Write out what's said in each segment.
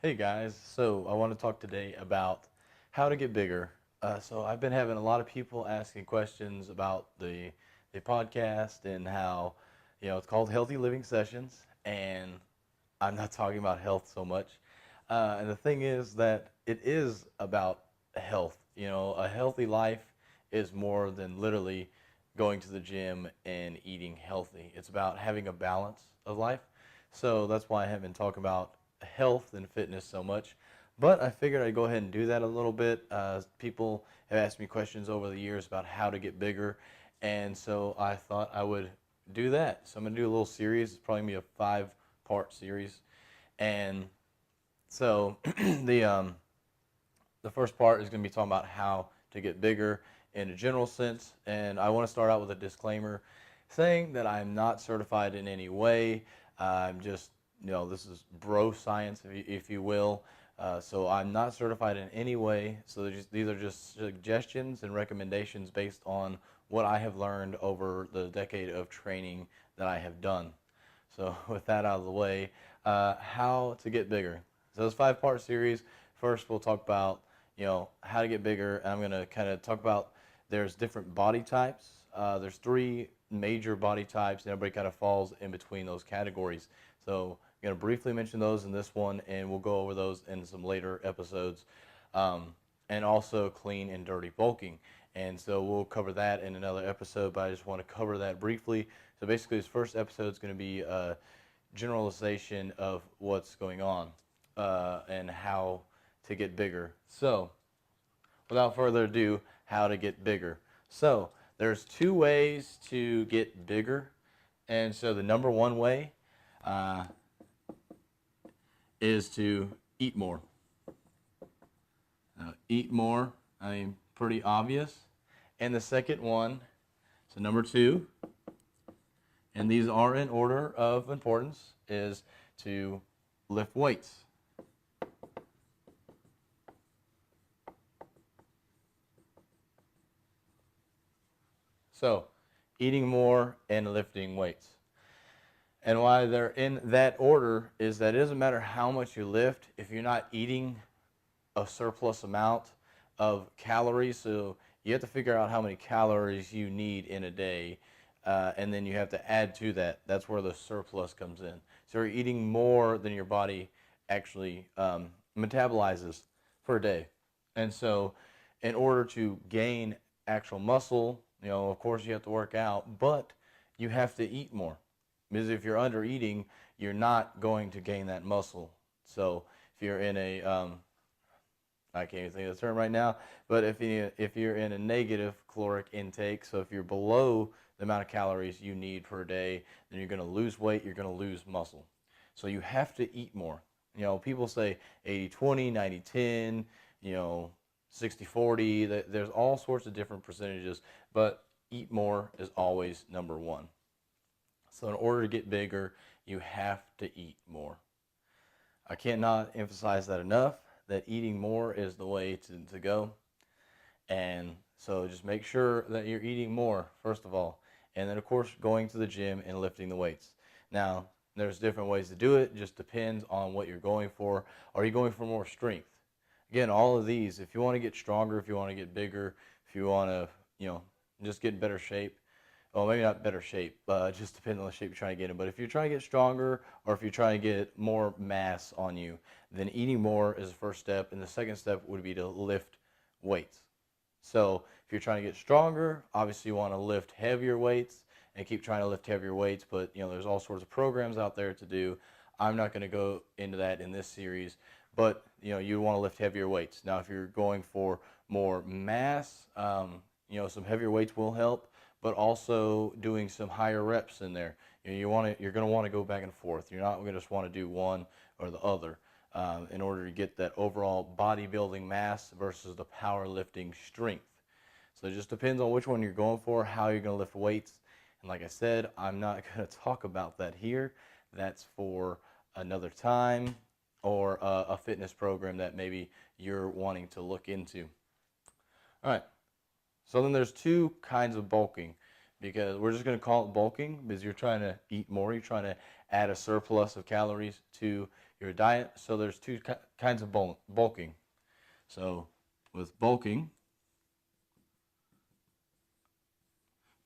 Hey guys, so I want to talk today about how to get bigger. So I've been having a lot of people asking questions about the podcast and how it's called Healthy Living Sessions, and I'm not talking about health so much. And the thing is that it is about health. A healthy life is more than literally going to the gym and eating healthy. It's about having a balance of life. So that's why I haven't been talking about health and fitness so much. But I figured I'd go ahead and do that a little bit. People have asked me questions over the years about how to get bigger, and so I thought I would do that. So I'm gonna do a little series. It's probably gonna be a five-part series, and so the first part is going to be talking about how to get bigger in a general sense. And I want to start out with a disclaimer saying that I'm not certified in any way. I'm just, this is bro science, if you will. So I'm not certified in any way. So these are just suggestions and recommendations based on what I have learned over the decade of training that I have done. So with that out of the way, how to get bigger. So this five-part series. First, we'll talk about how to get bigger. And I'm going to kind of talk about there's different body types. There's three major body types, and everybody kind of falls in between those categories. So I'm going to briefly mention those in this one, and we'll go over those in some later episodes. And also clean and dirty bulking. And so we'll cover that in another episode, but I just want to cover that briefly. So basically, this first episode is going to be a generalization of what's going on and how to get bigger. So, without further ado, how to get bigger. So, there's two ways to get bigger. And so, the number one way uh, is to eat more. Eat more, I mean, pretty obvious. And the second one, so number two, and these are in order of importance, is to lift weights. So, eating more and lifting weights. And why they're in that order is that it doesn't matter how much you lift if you're not eating a surplus amount of calories. So you have to figure out how many calories you need in a day, and then you have to add to that. That's where the surplus comes in. So you're eating more than your body actually metabolizes per day. And so in order to gain actual muscle, of course you have to work out, but you have to eat more. Because if you're under eating, you're not going to gain that muscle. So if you're in a I can't even think of the term right now, but if you're in a negative caloric intake, so if you're below the amount of calories you need per day, then you're going to lose weight, you're going to lose muscle. So you have to eat more. People say 80-20, 90-10, 60-40. There's all sorts of different percentages, but eat more is always number one. So in order to get bigger, you have to eat more. I cannot emphasize that enough, that eating more is the way to go. And so just make sure that you're eating more, first of all. And then, of course, going to the gym and lifting the weights. Now, there's different ways to do it. It just depends on what you're going for. Are you going for more strength? Again, all of these, if you want to get stronger, if you want to get bigger, if you want to, just get in better shape, well, maybe not better shape, just depends on the shape you're trying to get in. But if you're trying to get stronger or if you're trying to get more mass on you, then eating more is the first step. And the second step would be to lift weights. So if you're trying to get stronger, obviously you want to lift heavier weights and keep trying to lift heavier weights. But, there's all sorts of programs out there to do. I'm not going to go into that in this series. But, you want to lift heavier weights. Now, if you're going for more mass, some heavier weights will help, but also doing some higher reps in there. You're going to want to go back and forth. You're not going to just want to do one or the other in order to get that overall bodybuilding mass versus the powerlifting strength. So it just depends on which one you're going for, how you're going to lift weights. And like I said, I'm not going to talk about that here. That's for another time or a fitness program that maybe you're wanting to look into. All right. So then there's two kinds of bulking, because we're just going to call it bulking because you're trying to eat more. You're trying to add a surplus of calories to your diet. So there's two kinds of bulking. So with bulking,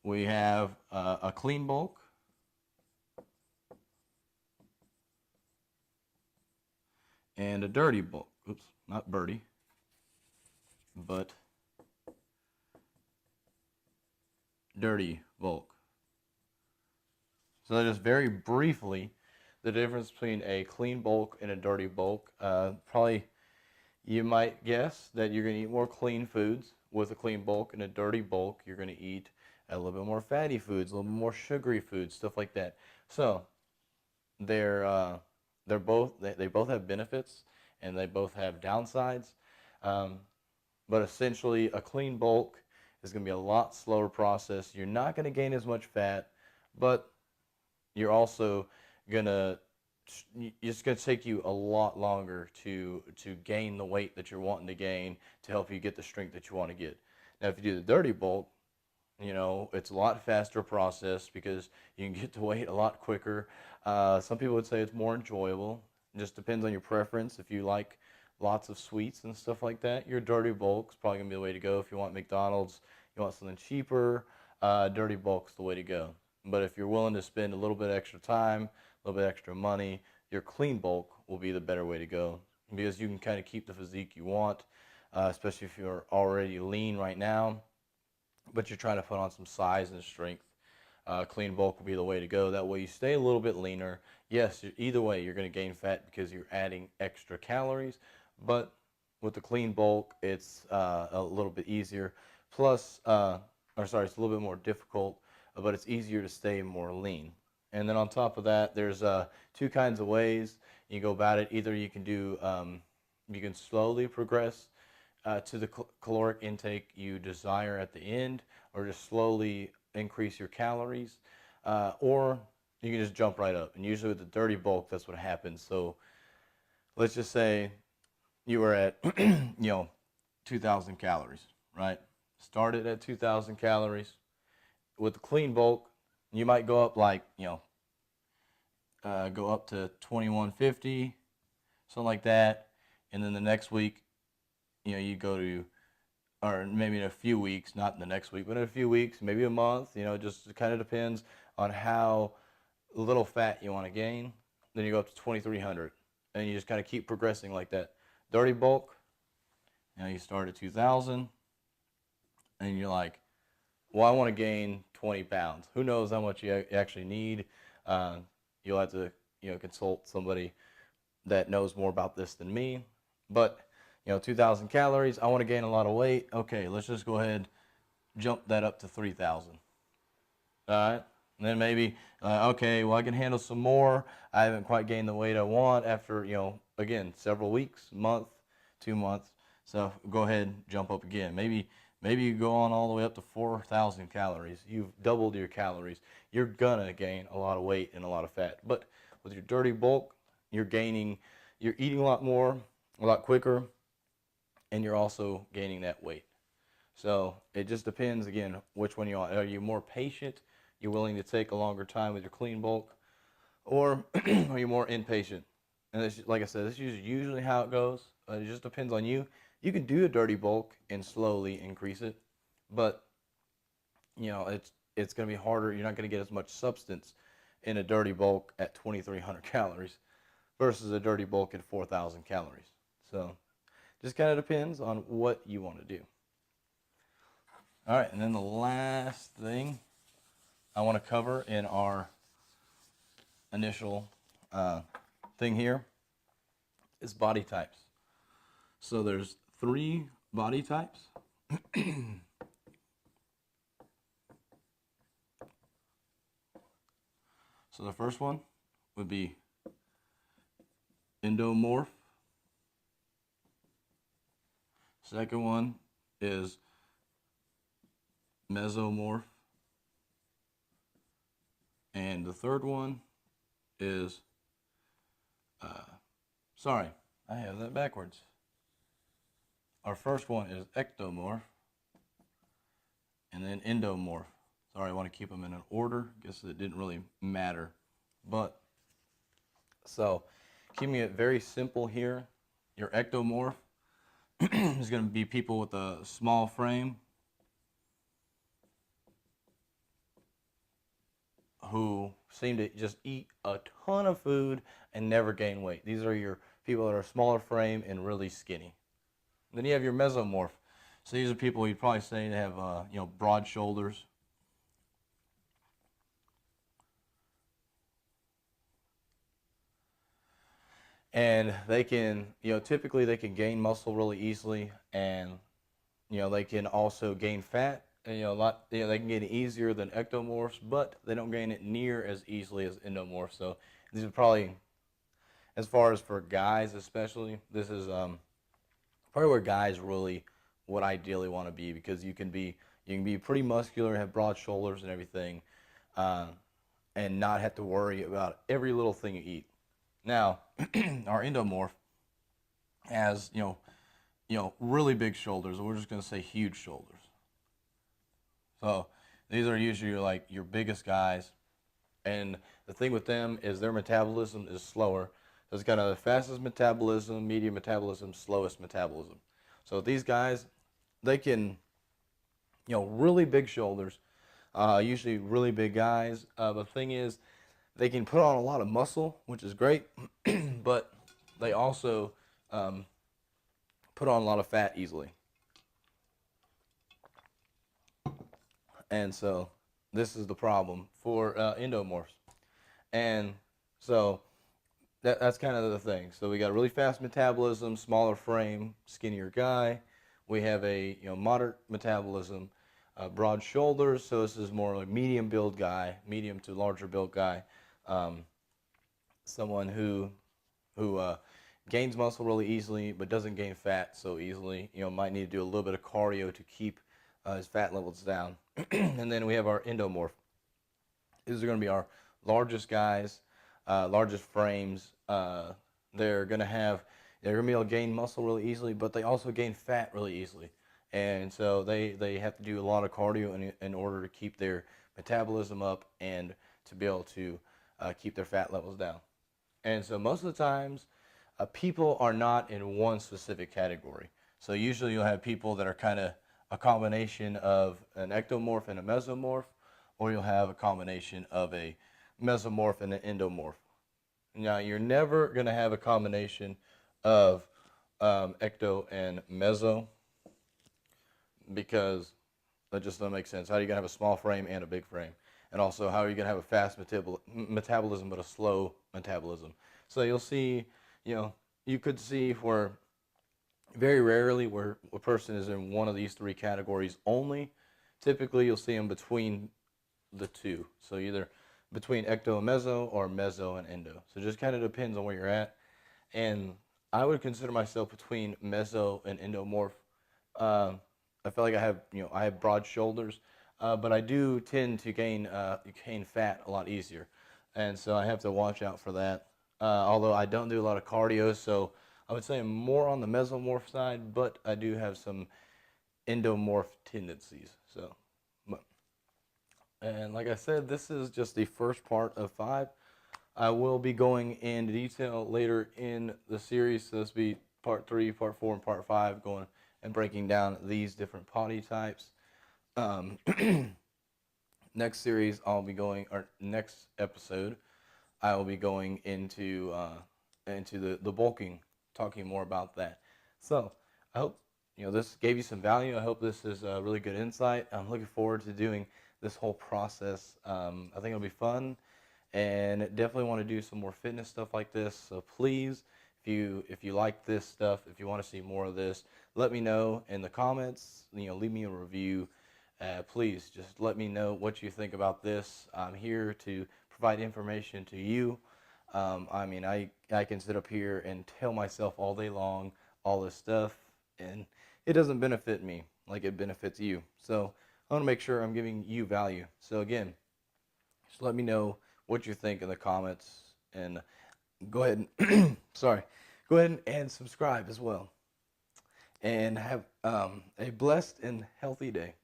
we have a clean bulk and a dirty bulk. Oops, not birdie, but dirty bulk. So just very briefly, the difference between a clean bulk and a dirty bulk. Probably you might guess that you're going to eat more clean foods with a clean bulk, and a dirty bulk you're going to eat a little bit more fatty foods, a little bit more sugary foods, stuff like that. So they're both they both have benefits and they both have downsides. But essentially, a clean bulk is going to be a lot slower process. You're not going to gain as much fat, but you're also gonna it's going to take you a lot longer to gain the weight that you're wanting to gain to help you get the strength that you want to get. Now, if you do the dirty bulk, it's a lot faster process because you can get to weight a lot quicker. Some people would say it's more enjoyable. It just depends on your preference. If you like lots of sweets and stuff like that, your dirty bulk is probably going to be the way to go. If you want McDonald's, you want something cheaper, dirty bulk's the way to go. But if you're willing to spend a little bit extra time, a little bit extra money, your clean bulk will be the better way to go because you can kind of keep the physique you want, especially if you're already lean right now, but you're trying to put on some size and strength. Clean bulk will be the way to go. That way you stay a little bit leaner. Yes, either way you're going to gain fat because you're adding extra calories, but with the clean bulk it's a little bit easier. Plus, it's a little bit more difficult, but it's easier to stay more lean. And then on top of that, there's two kinds of ways you go about it. Either you can do, you can slowly progress to the caloric intake you desire at the end, or just slowly increase your calories, or you can just jump right up. And usually with the dirty bulk, that's what happens. So let's just say you were at 2,000 calories, right? Started at 2,000 calories. With the clean bulk, you might go up go up to 2,150, something like that, and then the next week, you go to, or maybe in a few weeks, not in the next week, but in a few weeks, maybe a month, just kind of depends on how little fat you want to gain. Then you go up to 2,300, and you just kind of keep progressing like that. Dirty bulk, you start at 2,000, and you're like, well, I want to gain 20 pounds. Who knows how much you actually need? You'll have to, consult somebody that knows more about this than me. But, 2,000 calories, I want to gain a lot of weight. Okay, let's just go ahead, jump that up to 3,000. All right? And then maybe, okay, well, I can handle some more. I haven't quite gained the weight I want after, again, several weeks, month, 2 months. So go ahead, jump up again. Maybe you go on all the way up to 4,000 calories. You've doubled your calories. You're going to gain a lot of weight and a lot of fat. But with your dirty bulk, you're eating a lot more, a lot quicker, and you're also gaining that weight. So it just depends, again, which one you want. Are you more patient? You're willing to take a longer time with your clean bulk? Or are you more impatient? And this, like I said, this is usually how it goes. It just depends on you. You can do a dirty bulk and slowly increase it, but it's going to be harder. You're not going to get as much substance in a dirty bulk at 2,300 calories versus a dirty bulk at 4,000 calories. So just kind of depends on what you want to do. All right, and then the last thing I want to cover in our initial thing here is body types. So there's 3 body types. So the first one would be endomorph. Second one is mesomorph. And the third one is, sorry, I have that backwards. Our first one is ectomorph, and then endomorph. Sorry, I want to keep them in an order. Guess it didn't really matter. But, so, Keeping it very simple here, your ectomorph is going to be people with a small frame who seem to just eat a ton of food and never gain weight. These are your people that are smaller frame and really skinny. Then you have your mesomorph. So these are people you'd probably say they have broad shoulders. And they can, typically they can gain muscle really easily, and they can also gain fat. And, they can gain it easier than ectomorphs, but they don't gain it near as easily as endomorphs. So these are probably, as far as for guys especially, this is probably where guys really would ideally want to be, because you can be pretty muscular, have broad shoulders and everything, and not have to worry about every little thing you eat. Now, our endomorph has really big shoulders, and we're just going to say huge shoulders. So these are usually like your biggest guys, and the thing with them is their metabolism is slower. So it's kind of the fastest metabolism, medium metabolism, slowest metabolism. So these guys, they can, really big shoulders, usually really big guys. The thing is, they can put on a lot of muscle, which is great, but they also put on a lot of fat easily. And so this is the problem for endomorphs. And so that's kind of the thing. So we got a really fast metabolism, smaller frame, skinnier guy. We have a moderate metabolism, broad shoulders. So this is more like medium build guy, medium to larger build guy. Someone who gains muscle really easily but doesn't gain fat so easily. Might need to do a little bit of cardio to keep his fat levels down. And then we have our endomorph. These are going to be our largest guys, largest frames. They're going to be able to gain muscle really easily, but they also gain fat really easily. And so they have to do a lot of cardio in order to keep their metabolism up and to be able to keep their fat levels down. And so most of the times, people are not in one specific category. So usually you'll have people that are kind of a combination of an ectomorph and a mesomorph, or you'll have a combination of a mesomorph and an endomorph. Now, you're never going to have a combination of ecto and meso, because that just doesn't make sense. How are you going to have a small frame and a big frame? And also, how are you going to have a fast metabolism but a slow metabolism? So you'll see, you could see where very rarely where a person is in one of these three categories only. Typically, you'll see them between the two. So either between ecto and meso, or meso and endo. So it just kind of depends on where you're at. And I would consider myself between meso and endomorph. I feel like I have broad shoulders, but I do tend to gain fat a lot easier, and so I have to watch out for that. Although I don't do a lot of cardio, so I would say I'm more on the mesomorph side, but I do have some endomorph tendencies. So, and like I said, this is just the first part of 5. I will be going into detail later in the series. So this will be part 3, part 4, and part 5, going and breaking down these different potty types. Next series, next episode, I will be going into the bulking, talking more about that. So I hope this gave you some value. I hope this is a really good insight. I'm looking forward to doing this whole process. I think it'll be fun, and definitely want to do some more fitness stuff like this. So please, if you like this stuff, if you want to see more of this, let me know in the comments. Leave me a review. Please just let me know what you think about this. I'm here to provide information to you. I can sit up here and tell myself all day long all this stuff, and it doesn't benefit me like it benefits you. So I want to make sure I'm giving you value. So again, just let me know what you think in the comments, and go ahead and go ahead and subscribe as well. And have a blessed and healthy day.